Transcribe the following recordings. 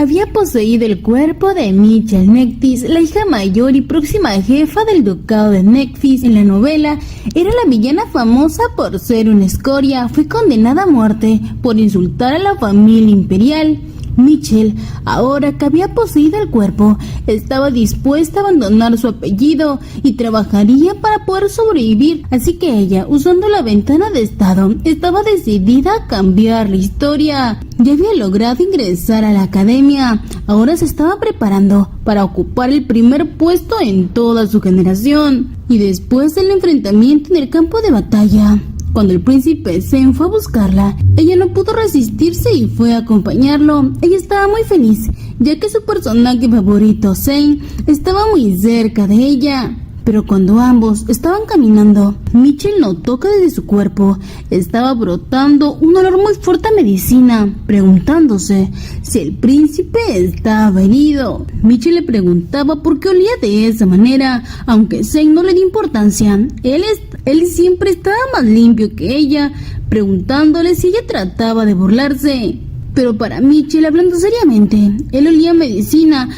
había poseído el cuerpo de Michelle Nectis, la hija mayor y próxima jefa del ducado de Nectis. En la novela, era la villana famosa por ser una escoria. Fue condenada a muerte por insultar a la familia imperial. Michelle, ahora que había poseído el cuerpo, estaba dispuesta a abandonar su apellido y trabajaría para poder sobrevivir, así que ella, usando la ventana de estado, estaba decidida a cambiar la historia. Ya había logrado ingresar a la academia, ahora se estaba preparando para ocupar el primer puesto en toda su generación. Y después del enfrentamiento en el campo de batalla, cuando el príncipe Zane fue a buscarla, ella no pudo resistirse y fue a acompañarlo. Ella estaba muy feliz, ya que su personaje favorito, Zane, estaba muy cerca de ella. Pero cuando ambos estaban caminando, Michelle notó que desde su cuerpo estaba brotando un olor muy fuerte a medicina, preguntándose si el príncipe estaba herido. Michelle le preguntaba por qué olía de esa manera, aunque Zane no le dio importancia. Él siempre estaba más limpio que ella, preguntándole si ella trataba de burlarse. Pero para Michelle, hablando seriamente, él olía a medicina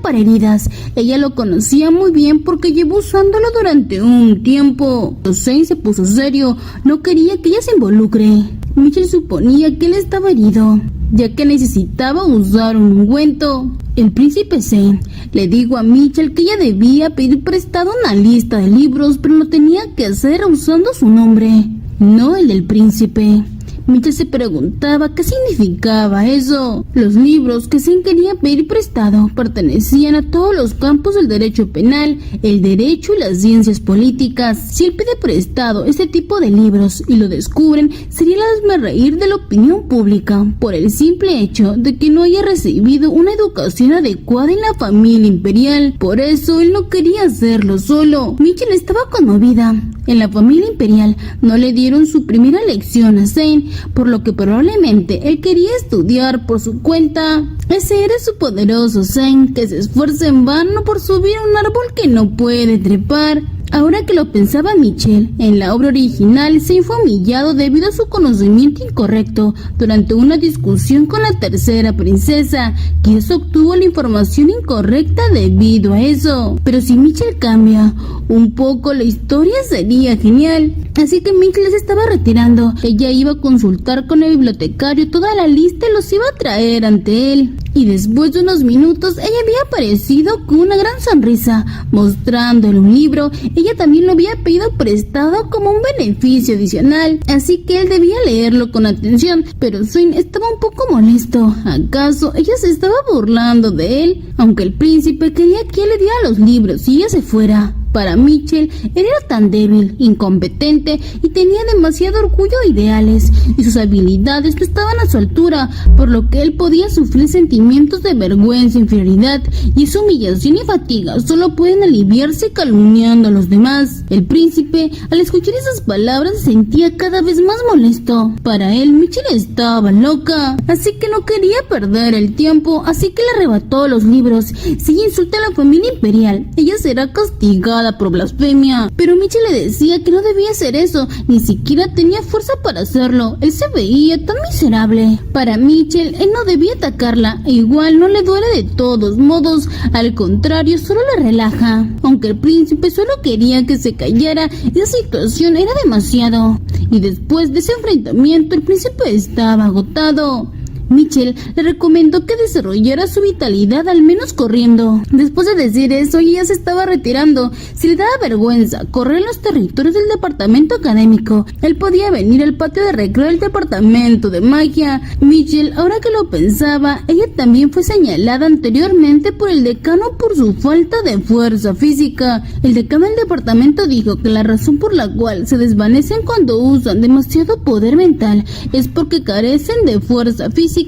para heridas. Ella lo conocía muy bien porque llevó usándolo durante un tiempo. Zane se puso serio, no quería que ella se involucre. Michelle suponía que él estaba herido, ya que necesitaba usar un ungüento. El príncipe Zane le dijo a Michelle que ella debía pedir prestado una lista de libros, pero lo tenía que hacer usando su nombre, no el del príncipe. Michelle se preguntaba qué significaba eso. Los libros que Zane quería pedir prestado pertenecían a todos los campos del derecho penal, el derecho y las ciencias políticas. Si él pide prestado este tipo de libros y lo descubren, sería el hazmerreír de la opinión pública por el simple hecho de que no haya recibido una educación adecuada en la familia imperial. Por eso él no quería hacerlo solo. Michelle estaba conmovida. En la familia imperial no le dieron su primera lección a Zane, por lo que probablemente él quería estudiar por su cuenta. Ese era su poderoso Zane, que se esfuerza en vano por subir a un árbol que no puede trepar. Ahora que lo pensaba Michelle, en la obra original Zane fue humillado debido a su conocimiento incorrecto durante una discusión con la tercera princesa, que obtuvo la información incorrecta debido a eso. Pero si Michelle cambia un poco, la historia sería genial. Así que Michelle se estaba retirando. Ella iba a consultar con el bibliotecario toda la lista y los iba a traer ante él. Y después de unos minutos, ella había aparecido con una gran sonrisa, mostrándole un libro. Ella también lo había pedido prestado como un beneficio adicional, así que él debía leerlo con atención. Pero Zane estaba un poco molesto. ¿Acaso ella se estaba burlando de él? Aunque el príncipe quería que él le diera los libros y ella se fuera. Para Michelle, él era tan débil, incompetente y tenía demasiado orgullo e ideales, y sus habilidades no estaban a su altura, por lo que él podía sufrir sentimientos de vergüenza e inferioridad, y esa humillación y fatiga solo pueden aliviarse calumniando a los demás. El príncipe, al escuchar esas palabras, se sentía cada vez más molesto. Para él, Michelle estaba loca, así que no quería perder el tiempo, así que le arrebató los libros. Si ella insulta a la familia imperial, ella será castigada por blasfemia. Pero Michelle le decía que no debía hacer eso, ni siquiera tenía fuerza para hacerlo. Él se veía tan miserable. Para Michelle, él no debía atacarla, e igual no le duele de todos modos, al contrario, solo le relaja. Aunque el príncipe solo quería que se callara, esa situación era demasiado. Y después de ese enfrentamiento, el príncipe estaba agotado. Michelle le recomendó que desarrollara su vitalidad al menos corriendo. Después de decir eso, ella se estaba retirando. Si le daba vergüenza correr en los territorios del departamento académico, él podía venir al patio de recreo del departamento de magia. Michelle, ahora que lo pensaba, ella también fue señalada anteriormente por el decano por su falta de fuerza física. El decano del departamento dijo que la razón por la cual se desvanecen cuando usan demasiado poder mental es porque carecen de fuerza física.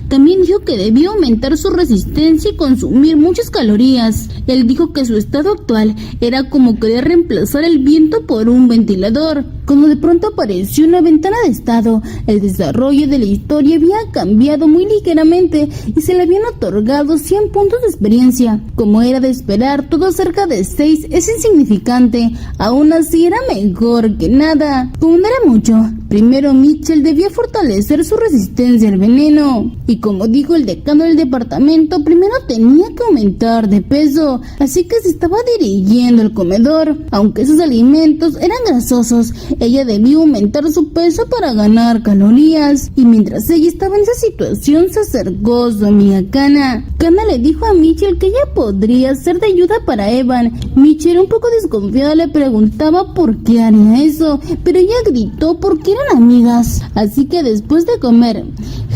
También dijo que debió aumentar su resistencia y consumir muchas calorías. Él dijo que su estado actual era como querer reemplazar el viento por un ventilador. cuando de pronto apareció una ventana de estado. El desarrollo de la historia había cambiado muy ligeramente y se le habían otorgado 100 puntos de experiencia. Como era de esperar, todo acerca de 6 es insignificante. Aún así era mejor que nada. Como no era mucho, primero Mitchell debía fortalecer su resistencia al veneno. Y como dijo el decano del departamento, primero tenía que aumentar de peso. Así que se estaba dirigiendo al comedor. Aunque sus alimentos eran grasosos, ella debía aumentar su peso para ganar calorías. Y mientras ella estaba en esa situación, se acercó su amiga Kana. Kana le dijo a Mitchell que ella podría ser de ayuda para Evan. Mitchell, un poco desconfiado, le preguntaba por qué haría eso, pero ella gritó porque eran amigas. Así que después de comer,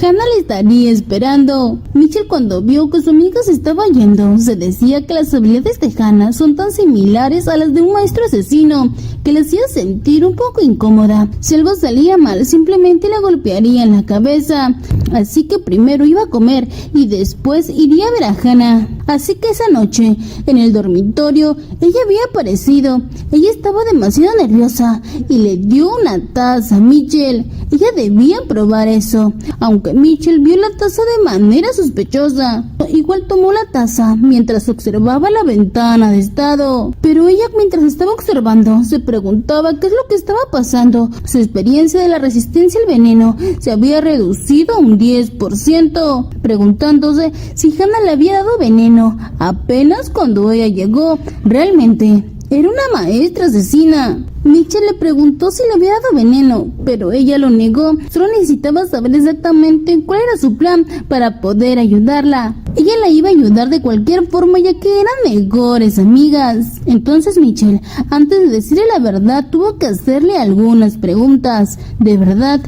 Hannah le estaría esperando. Mitchell, cuando vio que su amiga se estaba yendo, se decía que las habilidades de Hannah son tan similares a las de un maestro asesino que le hacía sentir un poco incómoda. Si algo salía mal, simplemente la golpearía en la cabeza. Así que primero iba a comer y después iría a ver a Hannah. Así que esa noche, en el dormitorio, ella había aparecido. Ella estaba demasiado nerviosa y le dio una taza a Mitchell. Ella debía probar eso, aunque Mitchell vio la taza de manera sospechosa. Igual tomó la taza mientras observaba la ventana de estado. Pero ella, mientras estaba observando, se preguntaba qué es lo que estaba pasando. Su experiencia de la resistencia al veneno se había reducido a un 10%, preguntándose si Hannah le había dado veneno apenas cuando ella llegó. Realmente era una maestra asesina. Mitchell le preguntó si le había dado veneno, pero ella lo negó. Solo necesitaba saber exactamente cuál era su plan para poder ayudarla. Ella la iba a ayudar de cualquier forma, ya que eran mejores amigas. Entonces Mitchell, antes de decirle la verdad, tuvo que hacerle algunas preguntas. De verdad,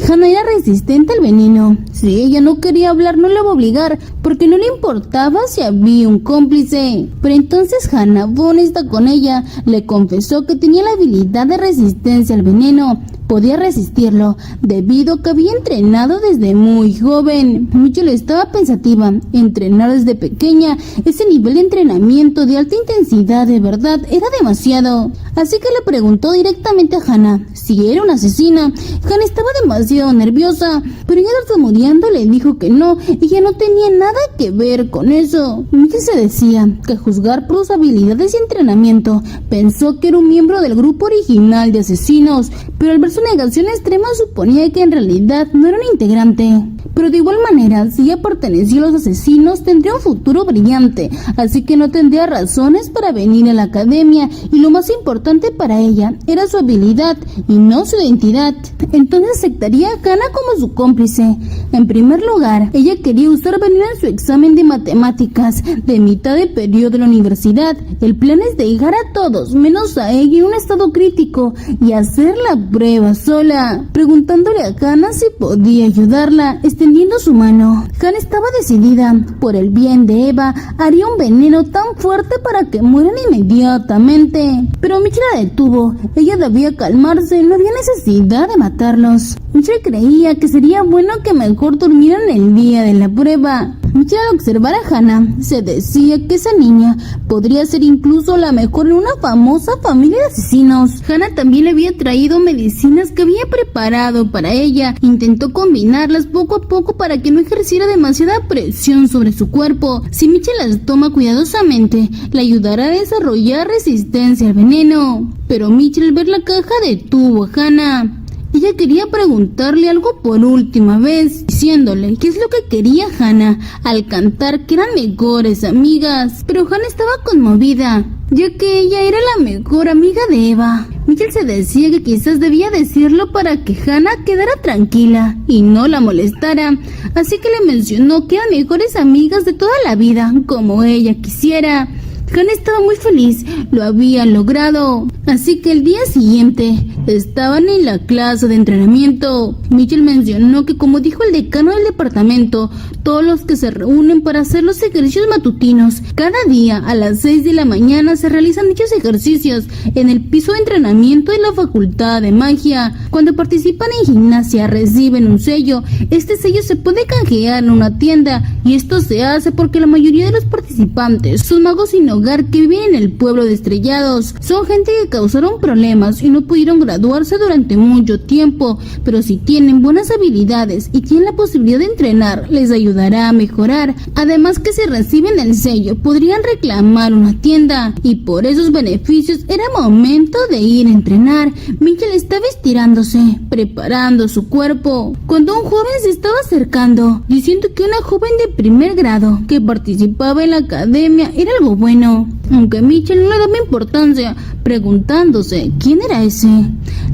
Hannah era resistente al veneno. Si ella no quería hablar, no la iba a obligar, porque no le importaba si había un cómplice. Pero entonces Hannah fue honesta con ella. Le confesó que tenía la habilidad de resistencia al veneno. Podía resistirlo debido a que había entrenado desde muy joven. Mitchell estaba pensativa. Entrenar desde pequeña, ese nivel de entrenamiento de alta intensidad de verdad era demasiado. Así que le preguntó directamente a Hannah si era una asesina. Hannah estaba demasiado nerviosa, pero ella tartamudeando le dijo que no, ella no tenía nada que ver con eso. Mitchell se decía que a juzgar por sus habilidades y entrenamiento, pensó que era un miembro del grupo original de asesinos, pero al ver su negación extrema suponía que en realidad no era un integrante. Pero de igual manera, si ella perteneció a los asesinos, tendría un futuro brillante, así que no tendría razones para venir a la academia, y lo más importante para ella era su habilidad y no su identidad. Entonces aceptaría a Hannah como su cómplice. En primer lugar, ella quería usar veneno en su examen de matemáticas de mitad de periodo de la universidad. El plan es dejar a todos, menos a ella, en un estado crítico y hacer la prueba sola, preguntándole a Hannah si podía ayudarla, extendiendo su mano. Hannah estaba decidida. Por el bien de Eva, haría un veneno tan fuerte para que mueran inmediatamente. Pero Mitchell la detuvo. Ella debía calmarse, no había necesidad de matarlos. Mitchell creía que sería bueno que mejor durmieran el día de la prueba. Mitchell, al observar a Hannah, se decía que esa niña podría ser incluso la mejor en una famosa familia de asesinos. Hannah también le había traído medicinas que había preparado para ella. Intentó combinarlas poco a poco para que no ejerciera demasiada presión sobre su cuerpo. Si Mitchell las toma cuidadosamente, le ayudará a desarrollar resistencia al veneno. Pero Mitchell, al ver la caja, detuvo a Hannah. Ella quería preguntarle algo por última vez, diciéndole qué es lo que quería Hannah al cantar que eran mejores amigas. Pero Hannah estaba conmovida, ya que ella era la mejor amiga de Eva. Mitchell se decía que quizás debía decirlo para que Hannah quedara tranquila y no la molestara. Así que le mencionó que eran mejores amigas de toda la vida, como ella quisiera. Hannah estaba muy feliz, lo habían logrado. Así que el día siguiente estaban en la clase de entrenamiento. Mitchell mencionó que, como dijo el decano del departamento, todos los que se reúnen para hacer los ejercicios matutinos, cada día a las 6 de la mañana se realizan dichos ejercicios en el piso de entrenamiento de la Facultad de Magia. Cuando participan en gimnasia reciben un sello. Este sello se puede canjear en una tienda, y esto se hace porque la mayoría de los participantes son magos sin hogar que viven en el pueblo de Estrellados. Son gente que causaron problemas y no pudieron graduarse graduarse durante mucho tiempo, pero si tienen buenas habilidades y tienen la posibilidad de entrenar, les ayudará a mejorar. Además que si reciben el sello, podrían reclamar una tienda, y por esos beneficios era momento de ir a entrenar. Mitchell estaba estirándose, preparando su cuerpo, cuando un joven se estaba acercando, diciendo que una joven de primer grado que participaba en la academia era algo bueno, aunque Mitchell no le daba importancia, preguntándose quién era ese.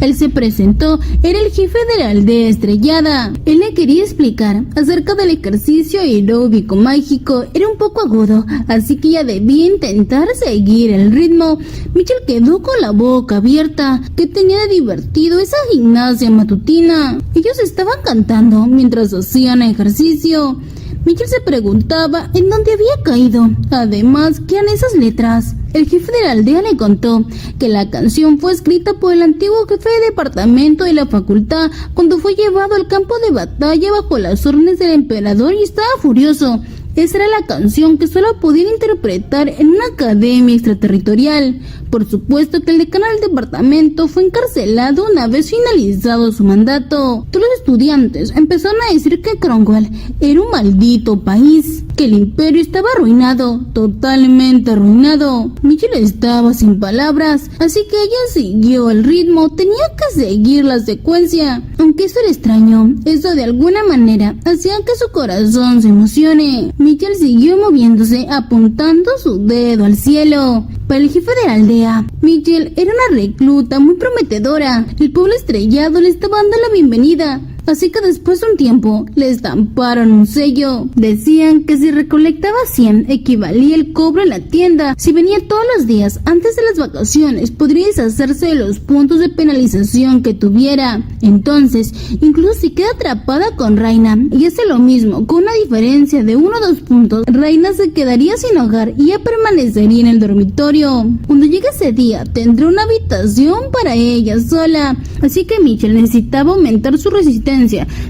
Él se presentó, era el jefe de la aldea estrellada. Él le quería explicar acerca del ejercicio aeróbico mágico, era un poco agudo, así que ella debía intentar seguir el ritmo. Mitchell quedó con la boca abierta. ¿Qué tenía de divertido esa gimnasia matutina? Ellos estaban cantando mientras hacían ejercicio. Mitchell se preguntaba en dónde había caído. Además, ¿qué eran esas letras? El jefe de la aldea le contó que la canción fue escrita por el antiguo jefe de departamento de la facultad cuando fue llevado al campo de batalla bajo las órdenes del emperador y estaba furioso. Esa era la canción que solo podían interpretar en una academia extraterritorial. Por supuesto que el decano del departamento fue encarcelado una vez finalizado su mandato. Todos los estudiantes empezaron a decir que Cromwell era un maldito país, que el imperio estaba arruinado, totalmente arruinado. Mitchell estaba sin palabras, así que ella siguió el ritmo, tenía que seguir la secuencia. Aunque eso era extraño, eso de alguna manera hacía que su corazón se emocione. Mitchell siguió moviéndose, apuntando su dedo al cielo. Para el jefe de la aldea, Mitchell era una recluta muy prometedora. El pueblo estrellado le estaba dando la bienvenida. Así que después de un tiempo, le estamparon un sello. Decían que si recolectaba 100, equivalía el cobro en la tienda. Si venía todos los días antes de las vacaciones, podría deshacerse de los puntos de penalización que tuviera. Entonces, incluso si queda atrapada con Raina y hace lo mismo, con una diferencia de 1 o 2 puntos, Raina se quedaría sin hogar y ya permanecería en el dormitorio. Cuando llegue ese día, tendrá una habitación para ella sola. Así que Mitchell necesitaba aumentar su resistencia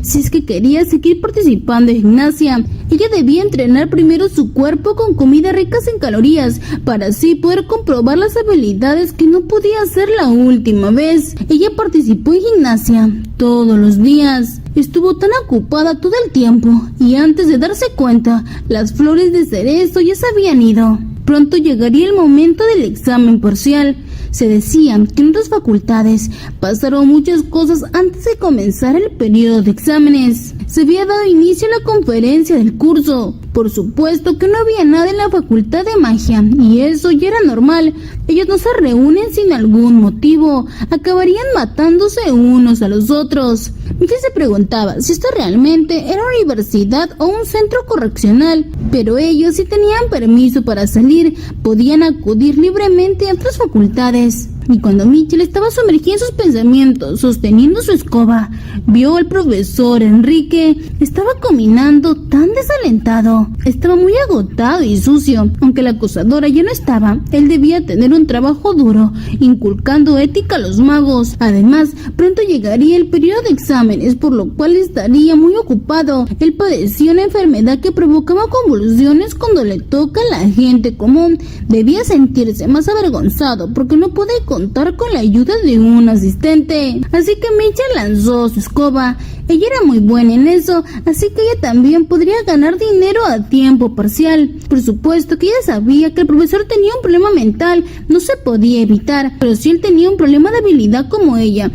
si es que quería seguir participando en gimnasia. Ella debía entrenar primero su cuerpo con comida ricas en calorías, para así poder comprobar las habilidades que no podía hacer la última vez. Ella participó en gimnasia todos los días. Estuvo tan ocupada todo el tiempo, y antes de darse cuenta, las flores de cerezo ya se habían ido. Pronto llegaría el momento del examen parcial. Se decía que en otras facultades pasaron muchas cosas antes de comenzar el periodo de exámenes. Se había dado inicio a la conferencia del curso. Por supuesto que no había nada en la facultad de magia, y eso ya era normal. Ellos no se reúnen sin algún motivo. Acabarían matándose unos a los otros. Mitchell se preguntaba si esto realmente era una universidad o un centro correccional, pero ellos, si tenían permiso para salir, podían acudir libremente a otras facultades. Y cuando Mitchell estaba sumergido en sus pensamientos, sosteniendo su escoba, vio al profesor Enrique. Estaba caminando tan desalentado. Estaba muy agotado y sucio. Aunque la acosadora ya no estaba, él debía tener un trabajo duro, inculcando ética a los magos. Además, pronto llegaría el periodo de exámenes, por lo cual estaría muy ocupado. Él padecía una enfermedad que provocaba convulsiones cuando le toca a la gente común. Debía sentirse más avergonzado porque no podía contar con la ayuda de un asistente. Así que Mitchell lanzó su escoba. Ella era muy buena en eso, así que ella también podría ganar dinero a tiempo parcial. Por supuesto que ella sabía que el profesor tenía un problema mental, no se podía evitar, pero si él tenía un problema de habilidad como ella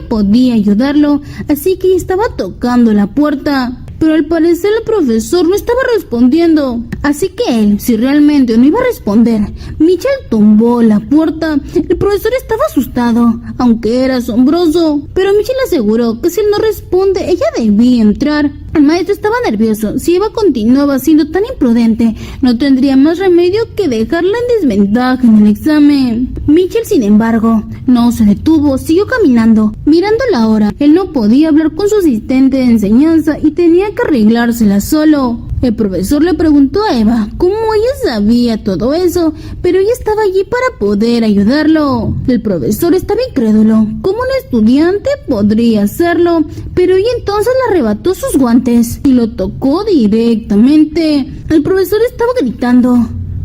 podía ayudarlo, así que ella estaba tocando la puerta. Pero al parecer el profesor no estaba respondiendo. Así que él, si realmente no iba a responder, Mitchell tumbó la puerta. El profesor estaba asustado, aunque era asombroso. Pero Mitchell aseguró que si él no responde, ella debía entrar. El maestro estaba nervioso. Si Eva continuaba siendo tan imprudente, no tendría más remedio que dejarla en desventaja en el examen. Mitchell, sin embargo, no se detuvo, siguió caminando, mirando la hora. Él no podía hablar con su asistente de enseñanza y tenía que arreglársela solo. El profesor le preguntó a Eva cómo ella sabía todo eso, pero ella estaba allí para poder ayudarlo. El profesor estaba incrédulo. ¿Cómo un estudiante podría hacerlo? Pero ella entonces le arrebató sus guantes y lo tocó directamente. El profesor estaba gritando.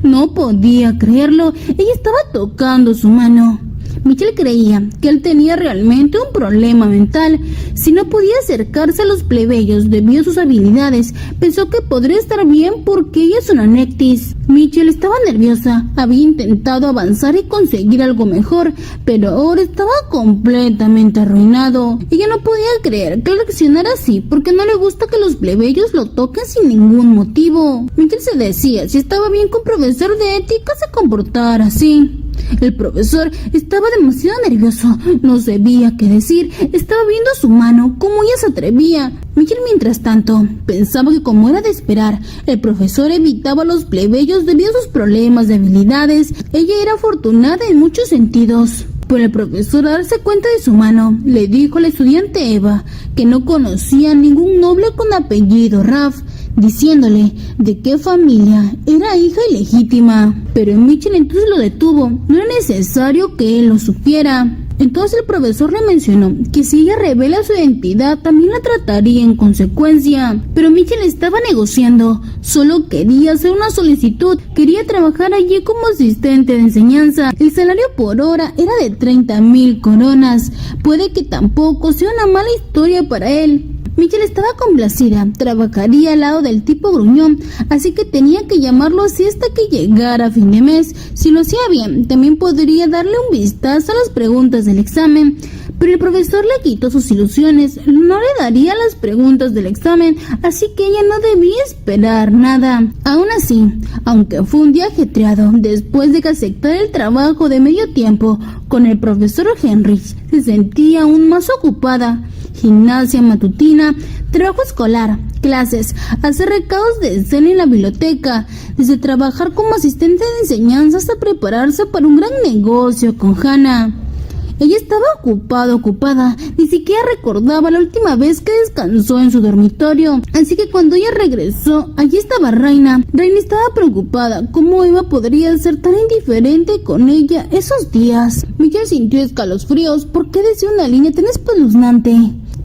No podía creerlo. Ella estaba tocando su mano. Mitchell creía que él tenía realmente un problema mental. Si no podía acercarse a los plebeyos debido a sus habilidades, pensó que podría estar bien porque ella es una Nectis. Mitchell estaba nerviosa, había intentado avanzar y conseguir algo mejor, pero ahora estaba completamente arruinado. Ella no podía creer que él reaccionara así porque no le gusta que los plebeyos lo toquen sin ningún motivo. Mitchell se decía si estaba bien que un profesor de ética se comportara así. El profesor estaba demasiado nervioso, no sabía qué decir, estaba viendo su mano, cómo ella se atrevía. Mitchell, mientras tanto, pensaba que como era de esperar, el profesor evitaba a los plebeyos debido a sus problemas de habilidades. Ella era afortunada en muchos sentidos. Pero el profesor, al darse cuenta de su mano, le dijo a la estudiante Eva que no conocía ningún noble con apellido Raff, diciéndole de qué familia era hija ilegítima. Pero Mitchell entonces lo detuvo, no era necesario que él lo supiera. Entonces el profesor le mencionó que si ella revela su identidad también la trataría en consecuencia. Pero Mitchell estaba negociando, solo quería hacer una solicitud, quería trabajar allí como asistente de enseñanza. El salario por hora era de 30,000 coronas. Puede que tampoco sea una mala historia para él. Mitchell estaba complacida, trabajaría al lado del tipo gruñón, así que tenía que llamarlo así hasta que llegara a fin de mes. Si lo hacía bien, también podría darle un vistazo a las preguntas del examen. Pero el profesor le quitó sus ilusiones, no le daría las preguntas del examen, así que ella no debía esperar nada. Aún así, aunque fue un día ajetreado, después de que aceptara el trabajo de medio tiempo con el profesor Heinrich, se sentía aún más ocupada. Gimnasia matutina, trabajo escolar, clases, hacer recados de cena en la biblioteca, desde trabajar como asistente de enseñanza hasta prepararse para un gran negocio con Hannah. Ella estaba ocupada, ni siquiera recordaba la última vez que descansó en su dormitorio, así que cuando ella regresó, allí estaba Raina. Raina estaba preocupada, ¿cómo Eva podría ser tan indiferente con ella esos días? Mitchell sintió escalofríos, ¿por qué decía una línea tan espeluznante?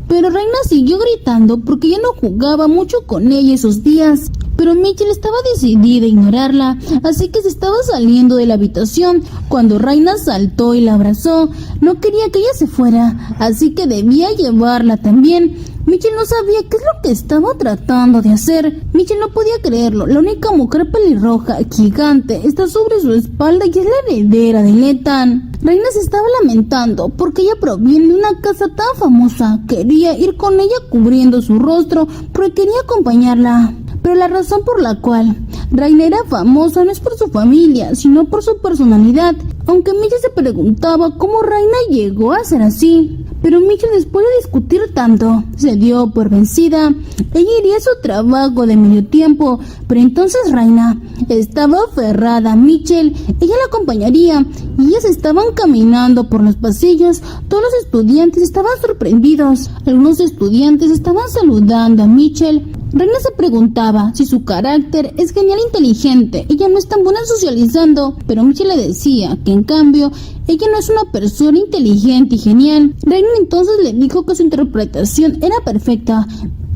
Pero Raina siguió gritando porque ya no jugaba mucho con ella esos días. Pero Mitchell estaba decidida a ignorarla, así que se estaba saliendo de la habitación cuando Raina saltó y la abrazó. No quería que ella se fuera, así que debía llevarla también. Mitchell no sabía qué es lo que estaba tratando de hacer. Mitchell no podía creerlo. La única mujer pelirroja, gigante, está sobre su espalda y es la heredera de Ethan. Raina se estaba lamentando porque ella proviene de una casa tan famosa. Quería ir con ella cubriendo su rostro porque quería acompañarla. Pero la razón por la cual Raina era famosa no es por su familia, sino por su personalidad. Aunque Mitchell se preguntaba cómo Raina llegó a ser así. Pero Mitchell, después de discutir tanto, se dio por vencida. Ella iría a su trabajo de medio tiempo, pero entonces Raina estaba aferrada a Mitchell. Ella la acompañaría y ellas estaban caminando por los pasillos. Todos los estudiantes estaban sorprendidos. Algunos estudiantes estaban saludando a Mitchell. Raina se preguntaba si su carácter es genial e inteligente. Ella no es tan buena socializando, pero Mitchell le decía que en cambio ella no es una persona inteligente y genial. Raina entonces le dijo que su interpretación era perfecta.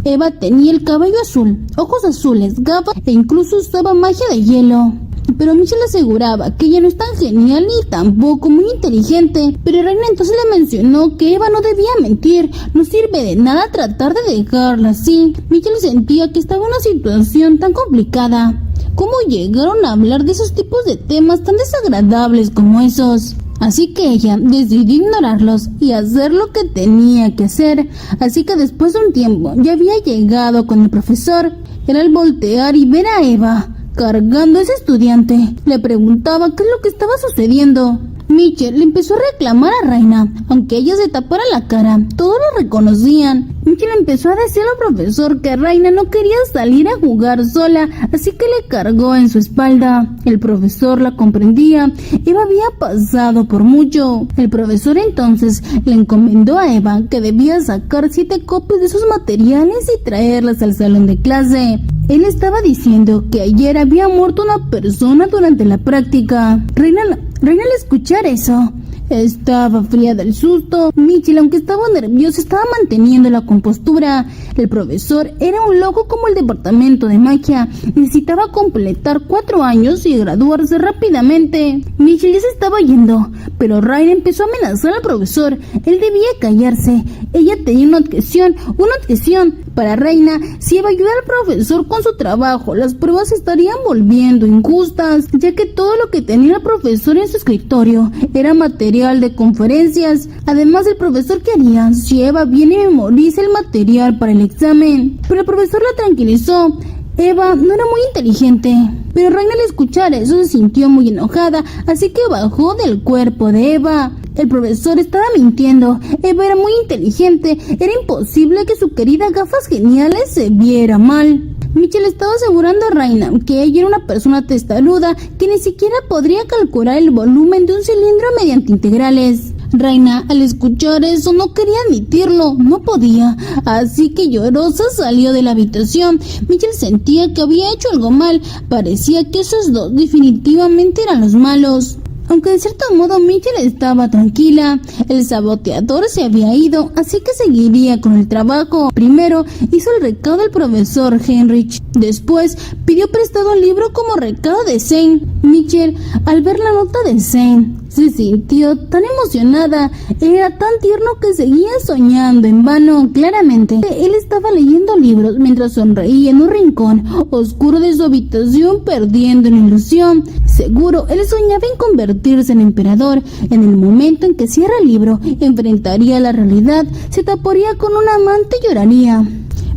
Eva tenía el cabello azul, ojos azules, gafas e incluso usaba magia de hielo. Pero Mitchell le aseguraba que ella no es tan genial ni tampoco muy inteligente. Pero Raina entonces le mencionó que Eva no debía mentir. No sirve de nada tratar de dejarla así. Mitchell sentía que estaba en una situación tan complicada. ¿Cómo llegaron a hablar de esos tipos de temas tan desagradables como esos? Así que ella decidió ignorarlos y hacer lo que tenía que hacer. Así que después de un tiempo ya había llegado con el profesor. Era al voltear y ver a Eva cargando a ese estudiante. Le preguntaba qué es lo que estaba sucediendo. Mitchell le empezó a reclamar a Raina, aunque ella se tapara la cara. Todos lo reconocían. Mitchell empezó a decir al profesor que Raina no quería salir a jugar sola, así que le cargó en su espalda. El profesor la comprendía. Eva había pasado por mucho. El profesor entonces le encomendó a Eva que debía sacar 7 copias de sus materiales y traerlas al salón de clase. Él estaba diciendo que ayer había muerto una persona durante la práctica. Raina al escuchar eso, Estaba fría del susto. Mitchell, aunque estaba nervioso, estaba manteniendo la compostura. El profesor era un loco como el departamento de magia. Necesitaba completar 4 años y graduarse rápidamente. Mitchell ya se estaba yendo, pero Raina empezó a amenazar al profesor. Él debía callarse. Ella tenía una objeción. Para Raina, si iba a ayudar al profesor con su trabajo, las pruebas se estarían volviendo injustas, ya que todo lo que tenía el profesor en su escritorio era material de conferencias. Además, el profesor quería si Eva viene y memoriza el material para el examen. Pero el profesor la tranquilizó. Eva no era muy inteligente, pero Raina al escuchar eso se sintió muy enojada, así que bajó del cuerpo de Eva. El profesor estaba mintiendo. Eva era muy inteligente. Era imposible que su querida gafas geniales se viera mal. Mitchell estaba asegurando a Raina que ella era una persona testaruda que ni siquiera podría calcular el volumen de un cilindro mediante integrales. Raina, al escuchar eso, no quería admitirlo, no podía, así que llorosa salió de la habitación. Mitchell sentía que había hecho algo mal. Parecía que esos dos definitivamente eran los malos. Aunque de cierto modo Mitchell estaba tranquila, el saboteador se había ido, así que seguiría con el trabajo. Primero hizo el recado del profesor Heinrich, después pidió prestado un libro como recado de Zane. Mitchell, al ver la nota de Zane, se sintió tan emocionada. Era tan tierno que seguía soñando en vano. Claramente, él estaba leyendo libros mientras sonreía en un rincón oscuro de su habitación, perdiendo la ilusión. Seguro, él soñaba en convertirse en emperador. En el momento en que cierra el libro, enfrentaría la realidad, se taparía con una manta y lloraría.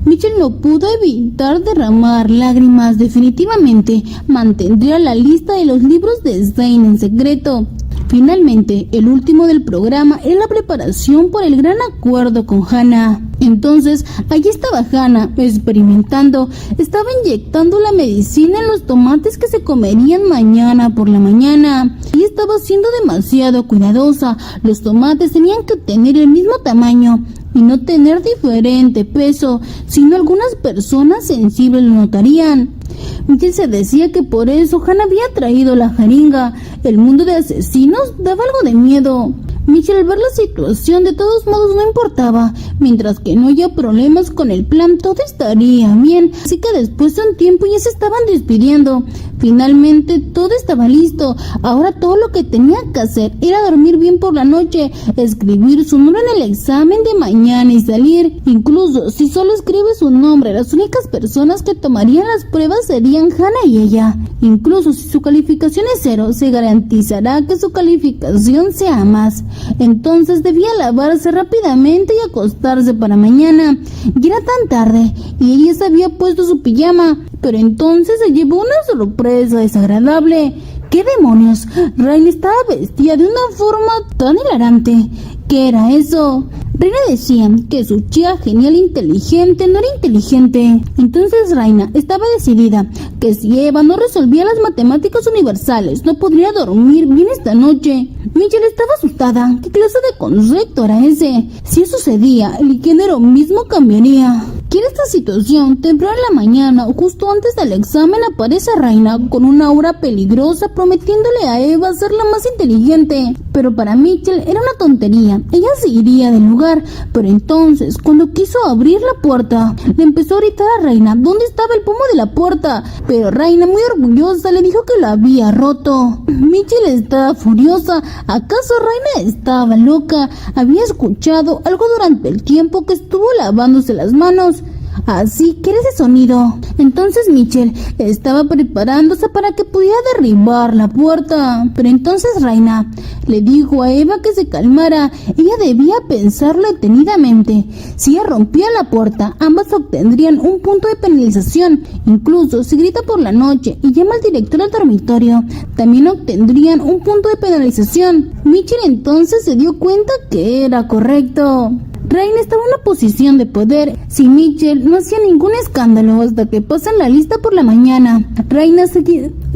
Mitchell no pudo evitar derramar lágrimas. Definitivamente mantendría la lista de los libros de Zane en secreto. Finalmente, el último del programa era la preparación por el gran acuerdo con Hannah. Entonces, allí estaba Hannah, experimentando. Estaba inyectando la medicina en los tomates que se comerían mañana por la mañana. Y estaba siendo demasiado cuidadosa. Los tomates tenían que tener el mismo tamaño y no tener diferente peso, si no algunas personas sensibles lo notarían. Mitchell se decía que por eso Hannah había traído la jeringa. El mundo de asesinos daba algo de miedo. Mitchell, al ver la situación, de todos modos no importaba. Mientras que no haya problemas con el plan, todo estaría bien. Así que después de un tiempo ya se estaban despidiendo. Finalmente todo estaba listo. Ahora todo lo que tenía que hacer era dormir bien por la noche, escribir su nombre en el examen de mañana y salir. Incluso si solo escribe su nombre, las únicas personas que tomarían las pruebas serían Hannah y ella. Incluso si su calificación es 0, se garantizará que su calificación sea más. Entonces debía lavarse rápidamente y acostarse para mañana. Ya era tan tarde y ella se había puesto su pijama, pero entonces se llevó una sorpresa desagradable. ¿Qué demonios? Raina estaba vestida de una forma tan hilarante. ¿Qué era eso? Raina decía que su chica genial inteligente no era inteligente. Entonces Raina estaba decidida que si Eva no resolvía las matemáticas universales, no podría dormir bien esta noche. Mitchell estaba asustada. ¿Qué clase de concepto era ese? Si eso sucedía, el género mismo cambiaría. Que en esta situación, temprano en la mañana, justo antes del examen, aparece Raina con una aura peligrosa prometiéndole a Eva ser la más inteligente. Pero para Mitchell era una tontería. Ella se iría del lugar. Pero entonces, cuando quiso abrir la puerta, le empezó a gritar a Raina dónde estaba el pomo de la puerta. Pero Raina, muy orgullosa, le dijo que la había roto. Mitchell estaba furiosa. ¿Acaso Raina estaba loca? Había escuchado algo durante el tiempo que estuvo lavándose las manos. Así que era ese sonido. Entonces Mitchell estaba preparándose para que pudiera derribar la puerta. Pero entonces Raina le dijo a Eva que se calmara. Ella debía pensarlo detenidamente. Si ella rompía la puerta, ambas obtendrían un punto de penalización. Incluso si grita por la noche y llama al director del dormitorio, también obtendrían un punto de penalización. Mitchell entonces se dio cuenta que era correcto. Raina estaba en una posición de poder. Si Mitchell no hacía ningún escándalo hasta que pasan la lista por la mañana, Raina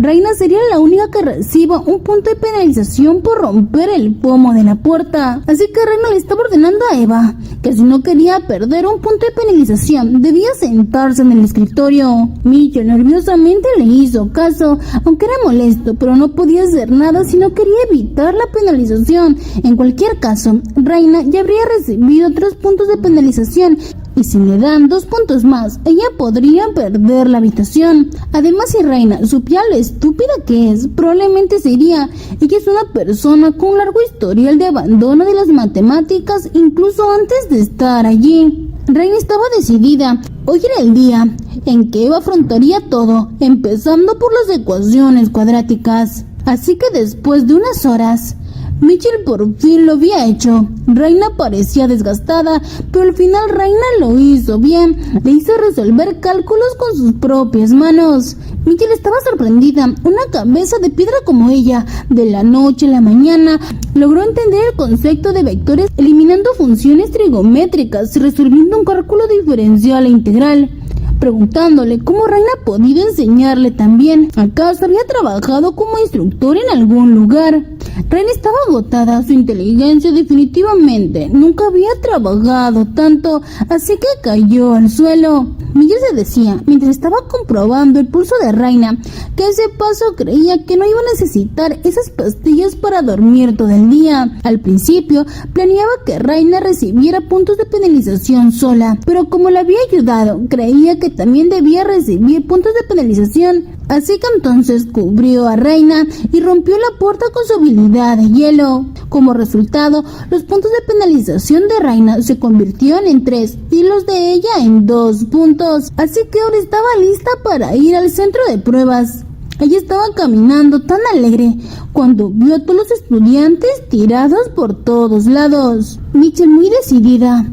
Reina sería la única que reciba un punto de penalización por romper el pomo de la puerta. Así que Reina le estaba ordenando a Eva que si no quería perder un punto de penalización, debía sentarse en el escritorio. Mitchell nerviosamente le hizo caso, aunque era molesto, pero no podía hacer nada si no quería evitar la penalización. En cualquier caso, Reina ya habría recibido 3 puntos de penalización, y si le dan 2 puntos más, ella podría perder la habitación. Además, si Reina supiera lo estúpida que es, probablemente se iría. Ella es una persona con un largo historial de abandono de las matemáticas, incluso antes de estar allí. Reina estaba decidida. Hoy era el día en que Eva afrontaría todo, empezando por las ecuaciones cuadráticas. Así que después de unas horas, Mitchell por fin lo había hecho. Reina parecía desgastada, pero al final Reina lo hizo bien. Le hizo resolver cálculos con sus propias manos. Mitchell estaba sorprendida. Una cabeza de piedra como ella, de la noche a la mañana, logró entender el concepto de vectores eliminando funciones trigonométricas y resolviendo un cálculo diferencial e integral. Preguntándole cómo Reina ha podido enseñarle también. ¿Acaso había trabajado como instructor en algún lugar? Reina estaba agotada, su inteligencia definitivamente nunca había trabajado tanto, así que cayó al suelo. Miguel se decía, mientras estaba comprobando el pulso de Reina, que a ese paso creía que no iba a necesitar esas pastillas para dormir todo el día. Al principio, planeaba que Reina recibiera puntos de penalización sola, pero como le había ayudado, creía que también debía recibir puntos de penalización. Así que entonces cubrió a Reina y rompió la puerta con su habilidad de hielo. Como resultado, los puntos de penalización de Reina se convirtieron en 3 y los de ella en 2 puntos. Así que ahora estaba lista para ir al centro de pruebas. Ella estaba caminando tan alegre cuando vio a todos los estudiantes tirados por todos lados. Mitchell, muy decidida,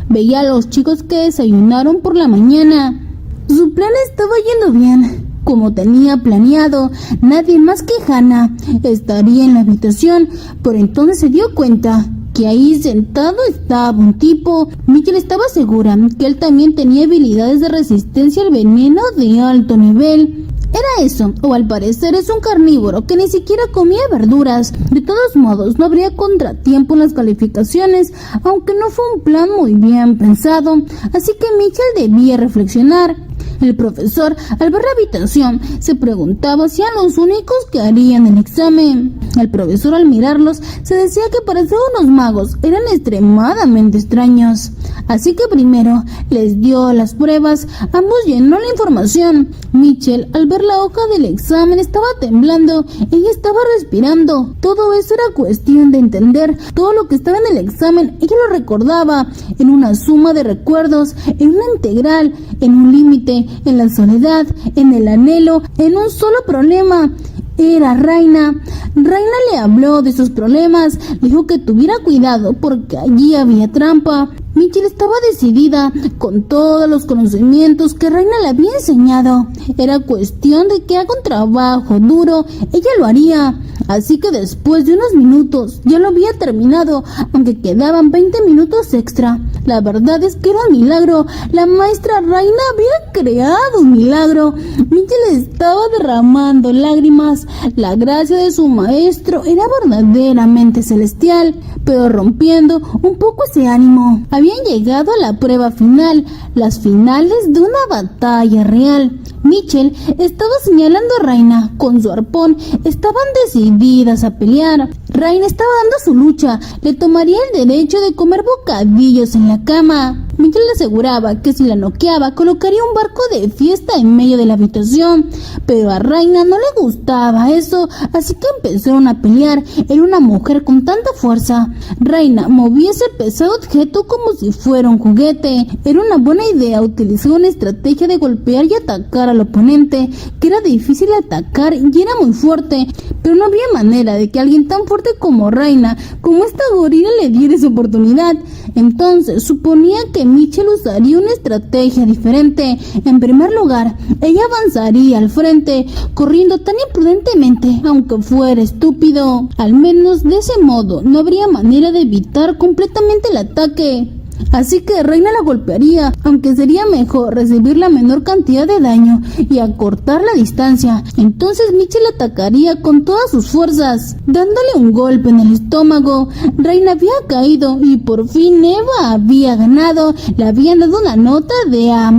veía a los chicos que desayunaron por la mañana. Su plan estaba yendo bien. Como tenía planeado, nadie más que Hannah estaría en la habitación, pero entonces se dio cuenta que ahí sentado estaba un tipo. Mitchell estaba segura que él también tenía habilidades de resistencia al veneno de alto nivel. Era eso, o al parecer es un carnívoro que ni siquiera comía verduras. De todos modos, no habría contratiempo en las calificaciones, aunque no fue un plan muy bien pensado, así que Mitchell debía reflexionar. El profesor, al ver la habitación, se preguntaba si eran los únicos que harían el examen. El profesor, al mirarlos, se decía que parecían unos magos, eran extremadamente extraños. Así que primero les dio las pruebas, ambos llenó la información. Mitchell, al ver la hoja del examen, estaba temblando, ella estaba respirando. Todo eso era cuestión de entender. Todo lo que estaba en el examen, ella lo recordaba, en una suma de recuerdos, en una integral, en un límite, en la soledad, en el anhelo, en un solo problema. Era Reina. Reina le habló de sus problemas, le dijo que tuviera cuidado porque allí había trampa. Mitchell estaba decidida, con todos los conocimientos que Reina le había enseñado. Era cuestión de que haga un trabajo duro, ella lo haría. Así que después de unos minutos, ya lo había terminado, aunque quedaban 20 minutos extra. La verdad es que era un milagro, la maestra Reina había creado un milagro. Mitchell estaba derramando lágrimas, la gracia de su maestro era verdaderamente celestial, pero rompiendo un poco ese ánimo. Habían llegado a la prueba final, las finales de una batalla real. Mitchell estaba señalando a Reina con su arpón, estaban decididas a pelear. Reina estaba dando su lucha, le tomaría el derecho de comer bocadillos en la cama. Mitchell le aseguraba que si la noqueaba colocaría un barco de fiesta en medio de la habitación, pero a Reina no le gustaba eso, así que empezaron a pelear. Era una mujer con tanta fuerza. Reina movía ese pesado objeto como si fuera un juguete. Era una buena idea utilizar una estrategia de golpear y atacar al oponente, que era difícil atacar y era muy fuerte, pero no había manera de que alguien tan fuerte como Reina, como esta gorila, le diera esa oportunidad. Entonces suponía que Mitchell usaría una estrategia diferente. En primer lugar, ella avanzaría al frente, corriendo tan imprudentemente, aunque fuera estúpido. Al menos de ese modo no habría manera de evitar completamente el ataque. así que Reina la golpearía, aunque sería mejor recibir la menor cantidad de daño y acortar la distancia. Entonces Mitchell atacaría con todas sus fuerzas, dándole un golpe en el estómago. Reina había caído y por fin Eva había ganado. Le habían dado una nota de A+,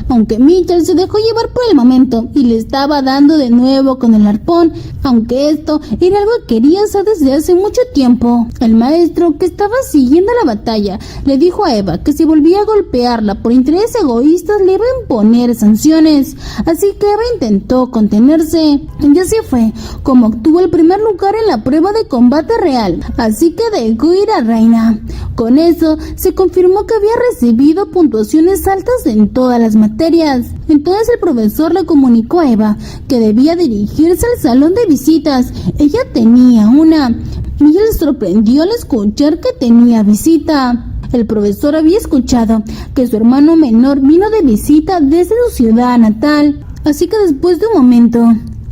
aunque Mitchell se dejó llevar por el momento y le estaba dando de nuevo con el arpón, aunque esto era algo que quería hacer desde hace mucho tiempo. El maestro, que estaba siguiendo la batalla, le dijo a Eva que si volvía a golpearla por intereses egoístas le iba a imponer sanciones, así que Eva intentó contenerse, y así fue como obtuvo el primer lugar en la prueba de combate real, así que dejó ir a Reina. Con eso se confirmó que había recibido puntuaciones altas en todas las materias. Entonces el profesor le comunicó a Eva que debía dirigirse al salón de visitas. Ella tenía una. Mitchell se sorprendió al escuchar que tenía visita. El profesor había escuchado que su hermano menor vino de visita desde su ciudad natal, así que después de un momento,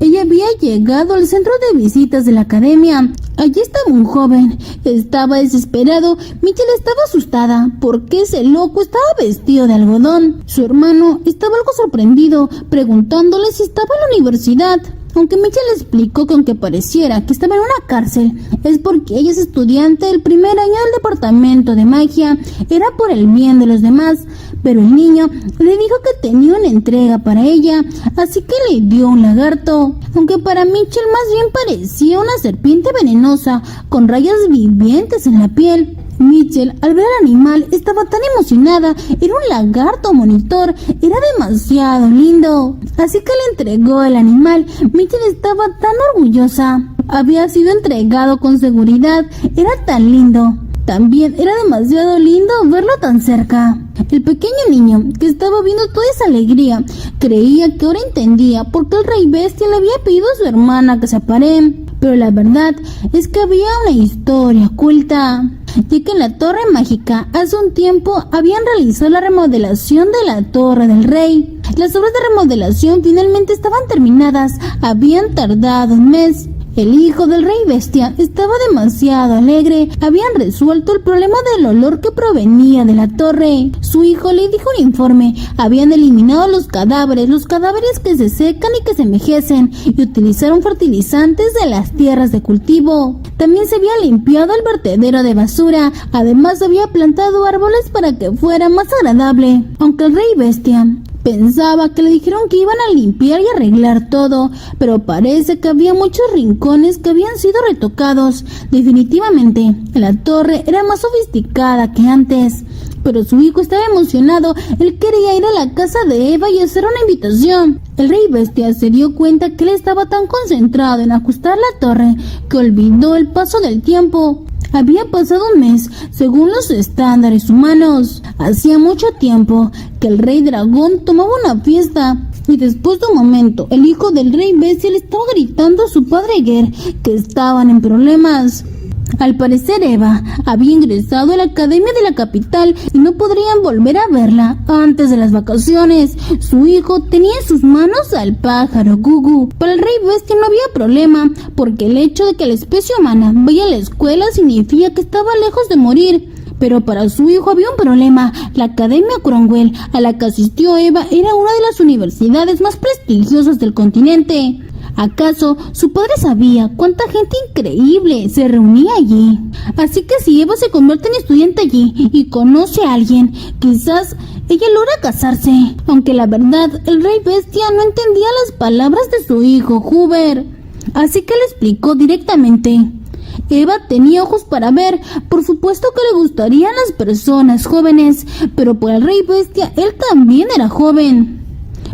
ella había llegado al centro de visitas de la academia. Allí estaba un joven. Estaba desesperado. Mitchell estaba asustada porque ese loco estaba vestido de algodón. Su hermano estaba algo sorprendido, preguntándole si estaba en la universidad. Aunque Mitchell le explicó que aunque pareciera que estaba en una cárcel, es porque ella es estudiante del primer año del departamento de magia, era por el bien de los demás. Pero el niño le dijo que tenía una entrega para ella, así que le dio un lagarto, aunque para Mitchell más bien parecía una serpiente venenosa con rayas vivientes en la piel. Mitchell, al ver al animal, estaba tan emocionada. Era un lagarto monitor, era demasiado lindo, así que le entregó el animal. Mitchell estaba tan orgullosa. Había sido entregado con seguridad, era tan lindo. También era demasiado lindo verlo tan cerca. El pequeño niño, que estaba viendo toda esa alegría, creía que ahora entendía por qué el rey bestia le había pedido a su hermana que se apare. Pero la verdad es que había una historia oculta, ya que en la Torre Mágica hace un tiempo habían realizado la remodelación de la Torre del Rey. Las obras de remodelación finalmente estaban terminadas, habían tardado un mes. El hijo del rey bestia estaba demasiado alegre. Habían resuelto el problema del olor que provenía de la torre. Su hijo le dijo un informe. Habían eliminado los cadáveres que se secan y que se envejecen, y utilizaron fertilizantes de las tierras de cultivo. También se había limpiado el vertedero de basura. Además había plantado árboles para que fuera más agradable. Aunque el rey bestia pensaba que le dijeron que iban a limpiar y arreglar todo, pero parece que había muchos rincones que habían sido retocados. Definitivamente, la torre era más sofisticada que antes. Pero su hijo estaba emocionado. Él quería ir a la casa de Eva y hacer una invitación. El rey bestia se dio cuenta que él estaba tan concentrado en ajustar la torre que olvidó el paso del tiempo. Había pasado un mes, según los estándares humanos. Hacía mucho tiempo que el rey dragón tomaba una fiesta, y después de un momento, el hijo del rey bestia le estaba gritando a su padre Ger que estaban en problemas. Al parecer Eva había ingresado a la academia de la capital y no podrían volver a verla antes de las vacaciones. Su hijo tenía en sus manos al pájaro Gugu. Para el rey bestia no había problema, porque el hecho de que la especie humana vaya a la escuela significa que estaba lejos de morir. Pero para su hijo había un problema. La Academia Cromwell, a la que asistió Eva, era una de las universidades más prestigiosas del continente. ¿Acaso su padre sabía cuánta gente increíble se reunía allí? Así que si Eva se convierte en estudiante allí y conoce a alguien, quizás ella logra casarse. Aunque la verdad, el rey bestia no entendía las palabras de su hijo Hubert, así que le explicó directamente. Eva tenía ojos para ver. Por supuesto que le gustarían las personas jóvenes, pero para el rey bestia él también era joven.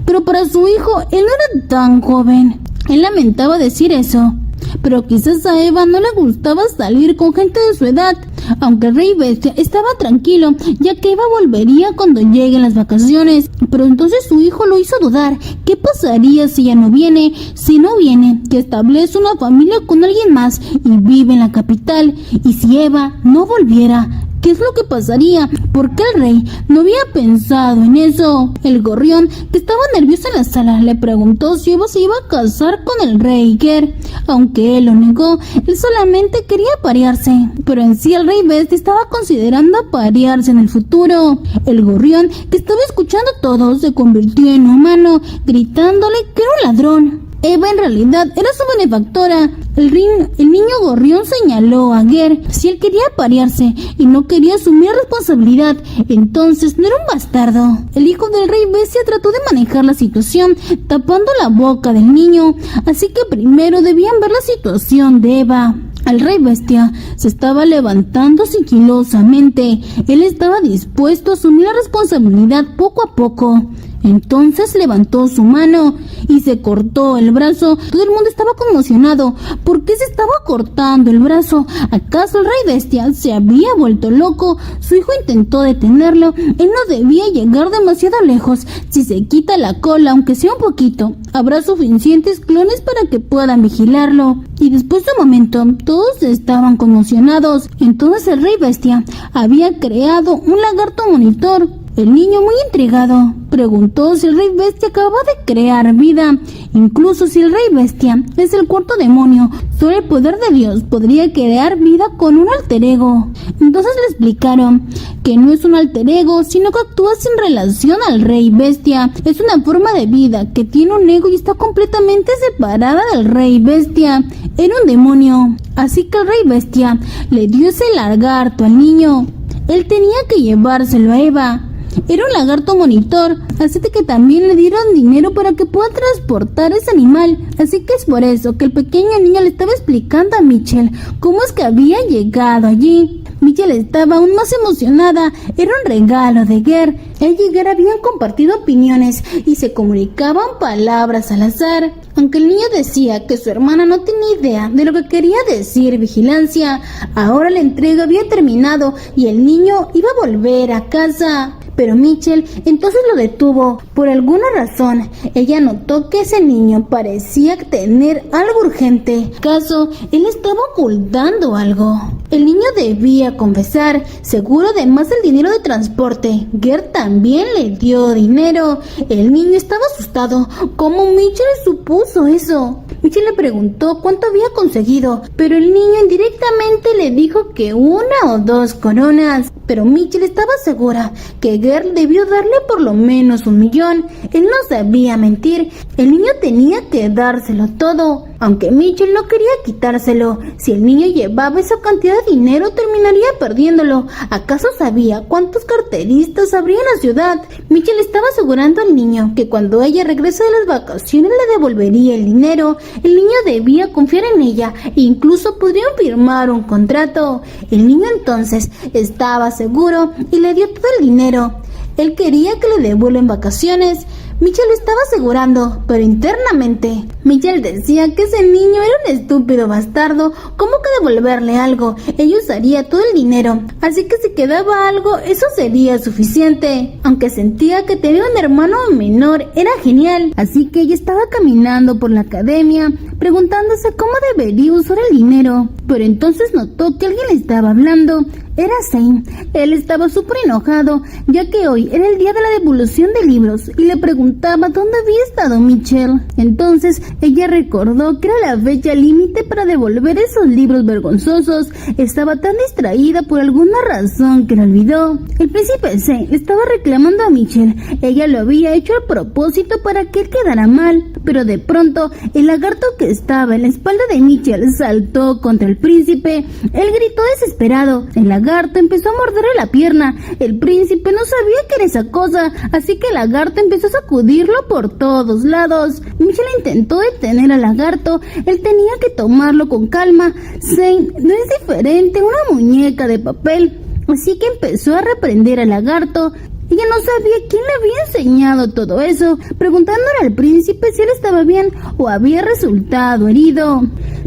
Pero para su hijo él no era tan joven. Él lamentaba decir eso, pero quizás a Eva no le gustaba salir con gente de su edad. Aunque el rey bestia estaba tranquilo, ya que Eva volvería cuando lleguen las vacaciones. Pero entonces su hijo lo hizo dudar. ¿Qué pasaría si ella no viene? Si no viene, que establece una familia con alguien más y vive en la capital. Y si Eva no volviera, ¿qué es lo que pasaría? ¿Por qué el rey no había pensado en eso? El gorrión, que estaba nervioso en la sala, le preguntó si Eva se iba a casar con el rey Ger. Aunque él lo negó, él solamente quería aparearse. Pero en sí el rey Bestia estaba considerando aparearse en el futuro. El gorrión, que estaba escuchando todo, se convirtió en humano, gritándole que era un ladrón. Eva en realidad era su benefactora. El niño gorrión señaló a Ger si él quería aparearse y no quería asumir responsabilidad, entonces no era un bastardo. El hijo del rey Bestia trató de manejar la situación tapando la boca del niño, así que primero debían ver la situación de Eva. El rey Bestia se estaba levantando sigilosamente. Él estaba dispuesto a asumir la responsabilidad poco a poco. Entonces levantó su mano y se cortó el brazo. Todo el mundo estaba conmocionado. ¿Por qué se estaba cortando el brazo? ¿Acaso el rey Bestia se había vuelto loco? Su hijo intentó detenerlo. Él no debía llegar demasiado lejos. Si se quita la cola, aunque sea un poquito, habrá suficientes clones para que puedan vigilarlo. Y después de un momento, todos estaban conmocionados. Entonces el rey Bestia había creado un lagarto monitor. El niño, muy intrigado, preguntó si el rey Bestia acababa de crear vida. Incluso si el rey Bestia es el cuarto demonio, solo el poder de Dios podría crear vida con un alter ego. Entonces le explicaron que no es un alter ego, sino que actúa sin relación al rey Bestia. Es una forma de vida que tiene un ego y está completamente separada del rey Bestia. Era un demonio. Así que el rey Bestia le dio ese lagarto al niño. Él tenía que llevárselo a Eva. Era un lagarto monitor, así que también le dieron dinero para que pueda transportar ese animal. Así que es por eso que el pequeño niño le estaba explicando a Mitchell cómo es que había llegado allí. Mitchell estaba aún más emocionada. Era un regalo de Ger. Ella y Ger habían compartido opiniones y se comunicaban palabras al azar. Aunque el niño decía que su hermana no tenía idea de lo que quería decir vigilancia, ahora la entrega había terminado y el niño iba a volver a casa. Pero Mitchell entonces lo detuvo. Por alguna razón, ella notó que ese niño parecía tener algo urgente. ¿Acaso él estaba ocultando algo? El niño debía confesar, seguro además del dinero de transporte. Ger también le dio dinero. El niño estaba asustado. ¿Cómo Mitchell supuso eso? Mitchell le preguntó cuánto había conseguido, pero el niño indirectamente le dijo que 1 o 2 coronas. Pero Mitchell estaba segura que Ger debió darle por lo menos 1 millón. Él no sabía mentir. El niño tenía que dárselo todo. Aunque Mitchell no quería quitárselo, si el niño llevaba esa cantidad de dinero terminaría perdiéndolo. ¿Acaso sabía cuántos carteristas habría en la ciudad? Mitchell estaba asegurando al niño que cuando ella regrese de las vacaciones le devolvería el dinero. El niño debía confiar en ella e incluso podrían firmar un contrato. El niño entonces estaba seguro y le dio todo el dinero. Él quería que le devuelvan vacaciones. Mitchell estaba asegurando, pero internamente Mitchell decía que ese niño era un estúpido bastardo. ¿Cómo que devolverle algo? Ella usaría todo el dinero, así que si quedaba algo, eso sería suficiente. Aunque sentía que tener un hermano menor era genial, así que ella estaba caminando por la academia, preguntándose cómo debería usar el dinero. Pero entonces notó que alguien le estaba hablando. Era Zane. Él estaba súper enojado, ya que hoy era el día de la devolución de libros, y le preguntaba dónde había estado Mitchell. Entonces ella recordó que era la fecha límite para devolver esos libros vergonzosos. Estaba tan distraída por alguna razón que lo olvidó. El príncipe Zane estaba reclamando a Mitchell. Ella lo había hecho a propósito para que él quedara mal. Pero de pronto, el lagarto que estaba en la espalda de Mitchell saltó contra el príncipe. Él gritó desesperado. El lagarto empezó a morderle la pierna. El príncipe no sabía qué era esa cosa, así que el lagarto empezó a sacudirlo por todos lados. Mitchell intentó detener al lagarto. Él tenía que tomarlo con calma. Zane no es diferente a una muñeca de papel, así que empezó a reprender al lagarto. Ella no sabía quién le había enseñado todo eso, preguntándole al príncipe si él estaba bien o había resultado herido.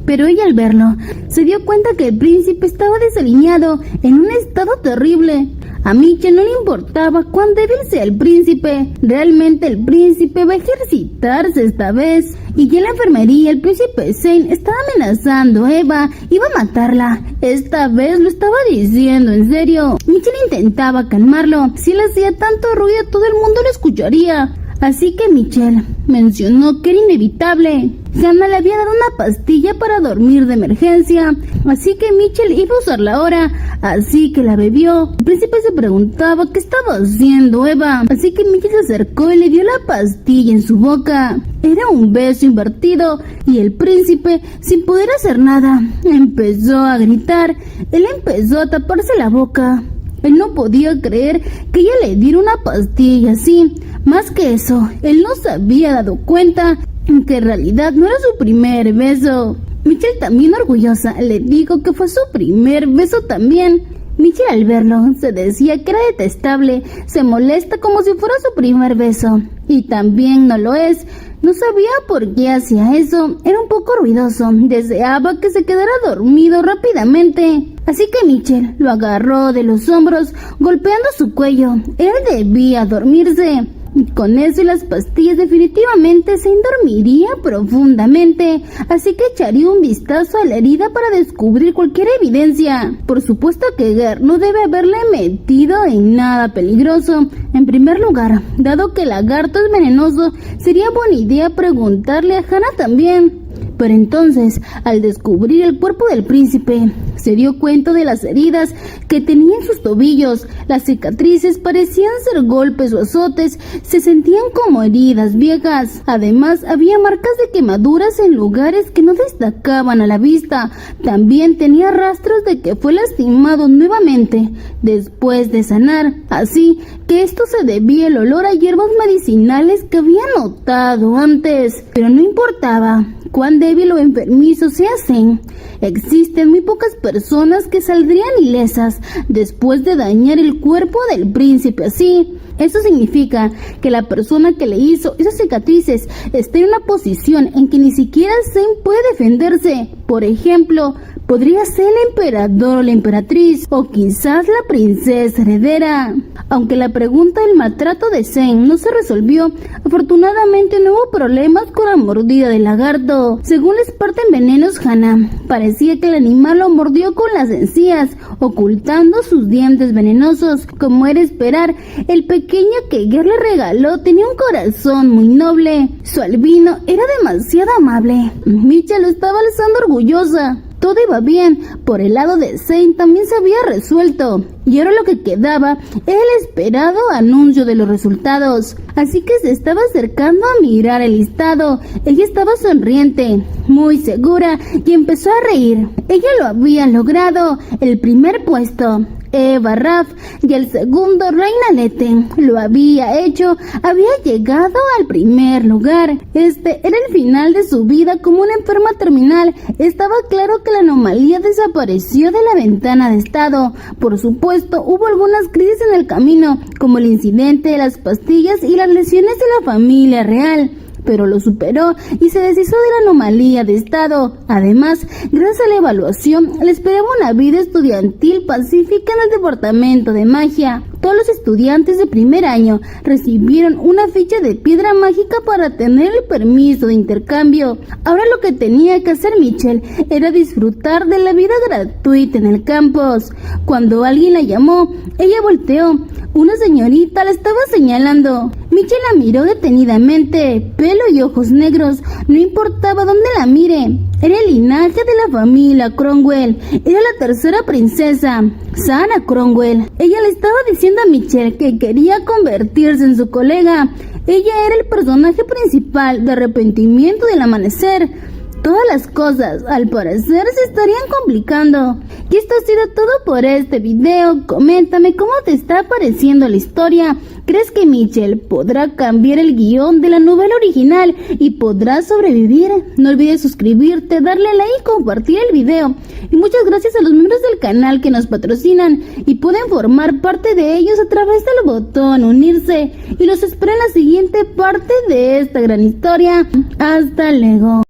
Pero ella, al verlo, se dio cuenta que el príncipe estaba desaliñado, en un estado terrible. A Mitchell no le importaba cuán débil sea el príncipe. Realmente el príncipe va a ejercitarse esta vez. Y ya en la enfermería el príncipe Zane estaba amenazando a Eva. Iba a matarla. Esta vez lo estaba diciendo en serio. Michelle intentaba calmarlo. Si él hacía tanto ruido, todo el mundo lo escucharía. Así que Michelle mencionó que era inevitable. Hannah le había dado una pastilla para dormir de emergencia, así que Michelle iba a usarla ahora, así que la bebió. El príncipe se preguntaba qué estaba haciendo Eva, así que Michelle se acercó y le dio la pastilla en su boca. Era un beso invertido y el príncipe, sin poder hacer nada, empezó a gritar. Él empezó a taparse la boca. Él no podía creer que ella le diera una pastilla así. Más que eso, él no se había dado cuenta que en realidad no era su primer beso. Michelle, también orgullosa, le dijo que fue su primer beso también. Michelle, al verlo, se decía que era detestable, se molesta como si fuera su primer beso. Y también no lo es. No sabía por qué hacía eso, era un poco ruidoso, deseaba que se quedara dormido rápidamente. Así que Michelle lo agarró de los hombros, golpeando su cuello. Él debía dormirse. Con eso y las pastillas definitivamente se dormiría profundamente, así que echaría un vistazo a la herida para descubrir cualquier evidencia. Por supuesto que Gert no debe haberle metido en nada peligroso. En primer lugar, dado que el lagarto es venenoso, sería buena idea preguntarle a Hannah también. Pero entonces, al descubrir el cuerpo del príncipe, se dio cuenta de las heridas que tenía en sus tobillos. Las cicatrices parecían ser golpes o azotes, se sentían como heridas viejas. Además, había marcas de quemaduras en lugares que no destacaban a la vista. También tenía rastros de que fue lastimado nuevamente después de sanar. Así que esto se debía al olor a hierbas medicinales que había notado antes. Pero no importaba cuán débil o enfermizo se hacen. Existen muy pocas personas que saldrían ilesas después de dañar el cuerpo del príncipe así. Eso significa que la persona que le hizo esas cicatrices está en una posición en que ni siquiera Zane puede defenderse. Por ejemplo, podría ser el emperador o la emperatriz, o quizás la princesa heredera. Aunque la pregunta del maltrato de Zane no se resolvió, afortunadamente no hubo problemas con la mordida del lagarto. Según les parten venenos Hannah, parecía que el animal lo mordió con las encías, ocultando sus dientes venenosos. Como era esperar, el pequeño que Gert le regaló tenía un corazón muy noble. Su albino era demasiado amable. Michelle lo estaba alzando orgullosa. Todo iba bien. Por el lado de Zane también se había resuelto. Y ahora lo que quedaba era el esperado anuncio de los resultados. Así que se estaba acercando a mirar el listado. Ella estaba sonriente, muy segura, y empezó a reír. Ella lo había logrado. El primer puesto, Eva Raff, y el segundo, Reina Leten, lo había hecho, había llegado al primer lugar. Este era el final de su vida como una enferma terminal. Estaba claro que la anomalía desapareció de la ventana de estado. Por supuesto, hubo algunas crisis en el camino, como el incidente de las pastillas y las lesiones de la familia real, pero lo superó y se deshizo de la anomalía de estado. Además, gracias a la evaluación, le esperaba una vida estudiantil pacífica en el departamento de magia. Todos los estudiantes de primer año recibieron una ficha de piedra mágica para tener el permiso de intercambio. Ahora lo que tenía que hacer Michelle era disfrutar de la vida gratuita en el campus. Cuando alguien la llamó, ella volteó. Una señorita la estaba señalando. Michelle la miró detenidamente. Pelo y ojos negros, no importaba dónde la mire. Era el linaje de la familia Cromwell. Era la tercera princesa, Sarah Cromwell. Ella le estaba diciendo a Michelle que quería convertirse en su colega. Ella era el personaje principal de Arrepentimiento del Amanecer. Todas las cosas, al parecer, se estarían complicando. Y esto ha sido todo por este video. Coméntame cómo te está pareciendo la historia. ¿Crees que Michelle podrá cambiar el guión de la novela original y podrá sobrevivir? No olvides suscribirte, darle like y compartir el video. Y muchas gracias a los miembros del canal que nos patrocinan y pueden formar parte de ellos a través del botón unirse. Y los espero en la siguiente parte de esta gran historia. Hasta luego.